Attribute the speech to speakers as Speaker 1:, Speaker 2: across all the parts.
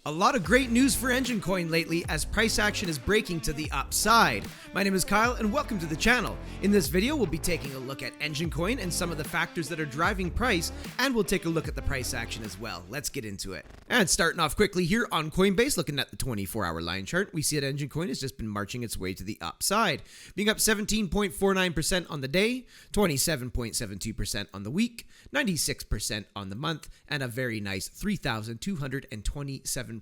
Speaker 1: A lot of great news for Enjin Coin lately as price action is breaking to the upside. My name is Kyle and welcome to the channel. In this video, we'll be taking a look at Enjin Coin and some of the factors that are driving price, and we'll take a look at the price action as well. Let's get into it. And starting off quickly here on Coinbase, looking at the 24-hour line chart, we see that Enjin Coin has just been marching its way to the upside, being up 17.49% on the day, 27.72% on the week, 96% on the month, and a very nice 3,227%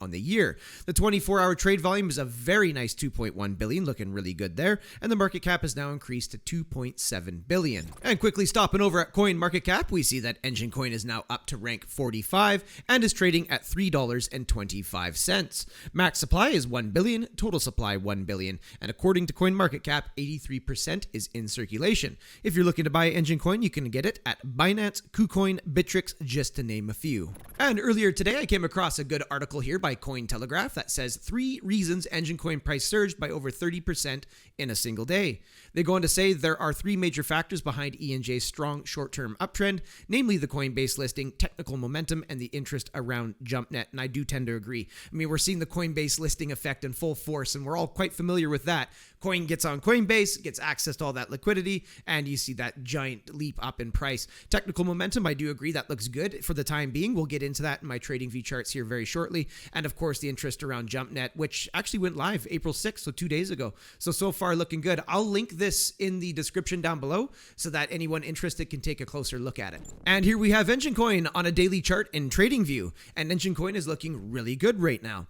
Speaker 1: on the year. The 24-hour trade volume is a very nice 2.1 billion, looking really good there, and the market cap has now increased to 2.7 billion. And quickly stopping over at CoinMarketCap, we see that Enjin Coin is now up to rank 45 and is trading at $3.25. Max supply is 1 billion, total supply 1 billion, and according to CoinMarketCap, 83% is in circulation. If you're looking to buy Enjin Coin, you can get it at Binance, KuCoin, Bittrex, just to name a few. And earlier today, I came across a good article here by Cointelegraph that says 3 reasons Enjin Coin price surged by over 30% in a single day. They go on to say there are 3 major factors behind ENJ's strong short-term uptrend, namely the Coinbase listing, technical momentum, and the interest around JumpNet, and I do tend to agree. I mean, we're seeing the Coinbase listing effect in full force, and we're all quite familiar with that. Coin gets on Coinbase, gets access to all that liquidity, and you see that giant leap up in price. Technical momentum, I do agree, that looks good for the time being. We'll get into that in my trading view charts here very shortly. And of course, the interest around JumpNet, which actually went live April 6th, so 2 days ago. So far looking good. I'll link this in the description down below so that anyone interested can take a closer look at it. And here we have Enjin Coin on a daily chart in trading view. And Enjin Coin is looking really good right now.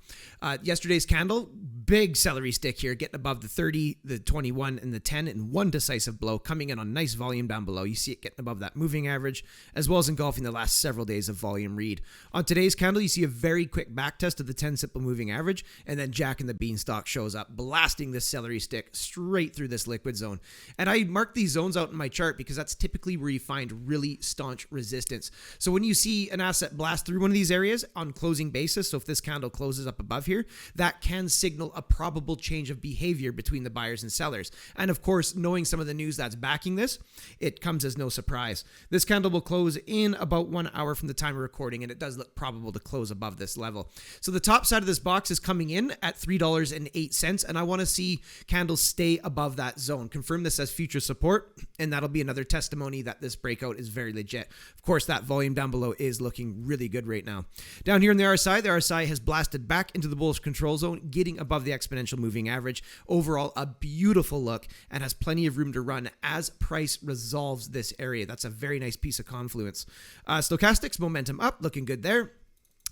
Speaker 1: Yesterday's candle, big celery stick here, getting above the 30, the 21, and the 10 in one decisive blow, coming in on nice volume down below. You see it getting above that moving average, as well as engulfing the last several days of volume read. On today's candle, you see a very quick back test of the 10 simple moving average, and then Jack and the Beanstalk shows up, blasting this celery stick straight through this liquid zone. And I mark these zones out in my chart because that's typically where you find really staunch resistance. So when you see an asset blast through one of these areas on closing basis, so if this candle closes up above here, that can signal a probable change of behavior between the buyers and sellers. And of course, knowing some of the news that's backing this, it comes as no surprise. This candle will close in about 1 hour from the time of recording, and it does look probable to close above this level. So the top side of this box is coming in at $3.08, and I want to see candles stay above that zone. Confirm this as future support, and that'll be another testimony that this breakout is very legit. Of course, that volume down below is looking really good right now. Down here in the RSI has blasted back into the bullish control zone, getting above the exponential moving average. Overall, a beautiful look and has plenty of room to run as price resolves this area. That's a very nice piece of confluence. Stochastics, momentum up, looking good there.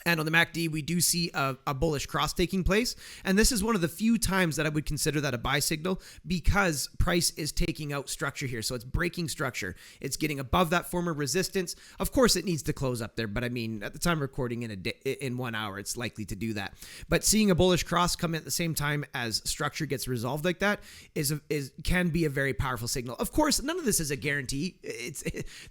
Speaker 1: And on the MACD, we do see a bullish cross taking place. And this is one of the few times that I would consider that a buy signal because price is taking out structure here. So it's breaking structure. It's getting above that former resistance. Of course, it needs to close up there. But I mean, at the time of recording in 1 hour, it's likely to do that. But seeing a bullish cross come at the same time as structure gets resolved like that can be a very powerful signal. Of course, none of this is a guarantee.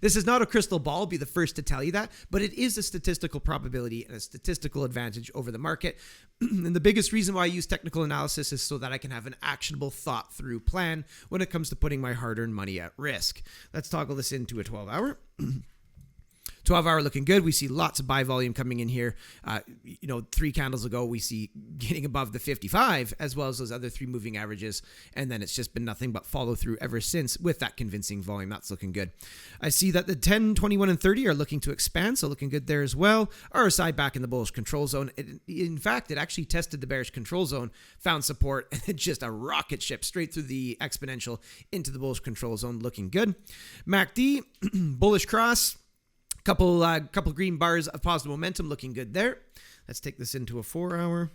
Speaker 1: This is not a crystal ball. I'll be the first to tell you that. But it is a statistical probability and a statistical advantage over the market. And the biggest reason why I use technical analysis is so that I can have an actionable thought through plan when it comes to putting my hard-earned money at risk. Let's toggle this into a 12-hour. 12-hour looking good. We see lots of buy volume coming in here. 3 candles ago, we see getting above the 55 as well as those other 3 moving averages. And then it's just been nothing but follow through ever since with that convincing volume. That's looking good. I see that the 10, 21, and 30 are looking to expand. So looking good there as well. RSI back in the bullish control zone. In fact, it actually tested the bearish control zone, found support, and it just a rocket ship straight through the exponential into the bullish control zone. Looking good. MACD, bullish cross. Couple green bars of positive momentum, looking good there. Let's take this into a 4-hour.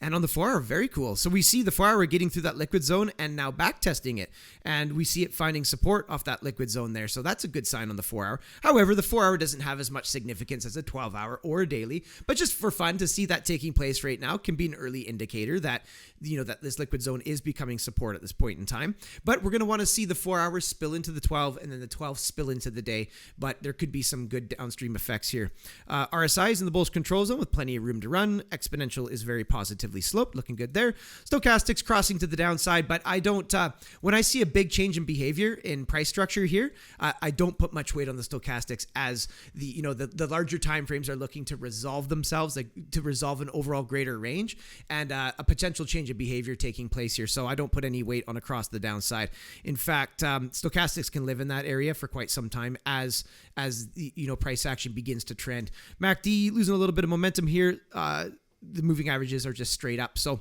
Speaker 1: And on the 4-hour, very cool. So we see the 4-hour getting through that liquid zone and now back testing it. And we see it finding support off that liquid zone there. So that's a good sign on the 4-hour. However, the 4-hour doesn't have as much significance as a 12-hour or a daily. But just for fun to see that taking place right now can be an early indicator that, that this liquid zone is becoming support at this point in time. But we're going to want to see the 4 hours spill into the 12 and then the 12 spill into the day. But there could be some good downstream effects here. RSI is in the bullish control zone with plenty of room to run. Exponential is very positive positively sloped, looking good there. Stochastics crossing to the downside, but I don't, when I see a big change in behavior in price structure here, I don't put much weight on the stochastics, as the larger time frames are looking to resolve themselves, like to resolve an overall greater range, and a potential change of behavior taking place here. So I don't put any weight on across the downside. In fact, stochastics can live in that area for quite some time as the price action begins to trend. MACD losing a little bit of momentum here. The moving averages are just straight up. So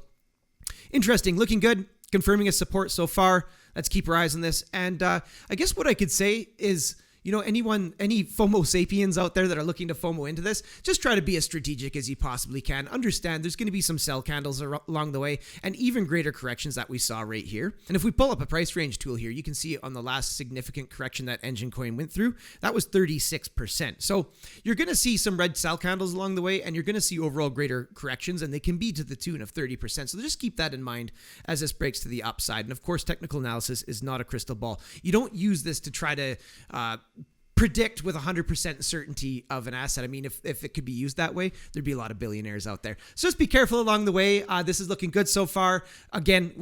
Speaker 1: interesting, looking good, confirming a support so far. Let's keep our eyes on this. And I guess what I could say is, any FOMO sapiens out there that are looking to FOMO into this, just try to be as strategic as you possibly can. Understand there's going to be some sell candles along the way, and even greater corrections that we saw right here. And if we pull up a price range tool here, you can see on the last significant correction that Enjin Coin went through, that was 36%. So you're going to see some red sell candles along the way, and you're going to see overall greater corrections, and they can be to the tune of 30%. So just keep that in mind as this breaks to the upside. And of course, technical analysis is not a crystal ball. You don't use this to try to predict with 100% certainty of an asset. I mean, if it could be used that way, there'd be a lot of billionaires out there. So just be careful along the way. This is looking good so far. Again,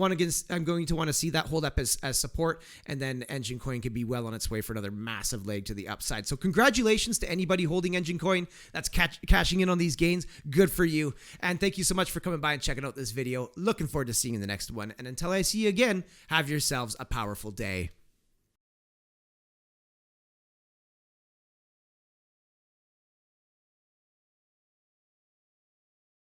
Speaker 1: I'm going to want to see that hold up as support, and then Enjin Coin could be well on its way for another massive leg to the upside. So congratulations to anybody holding Enjin Coin that's cashing in on these gains. Good for you. And thank you so much for coming by and checking out this video. Looking forward to seeing you in the next one. And until I see you again, have yourselves a powerful day.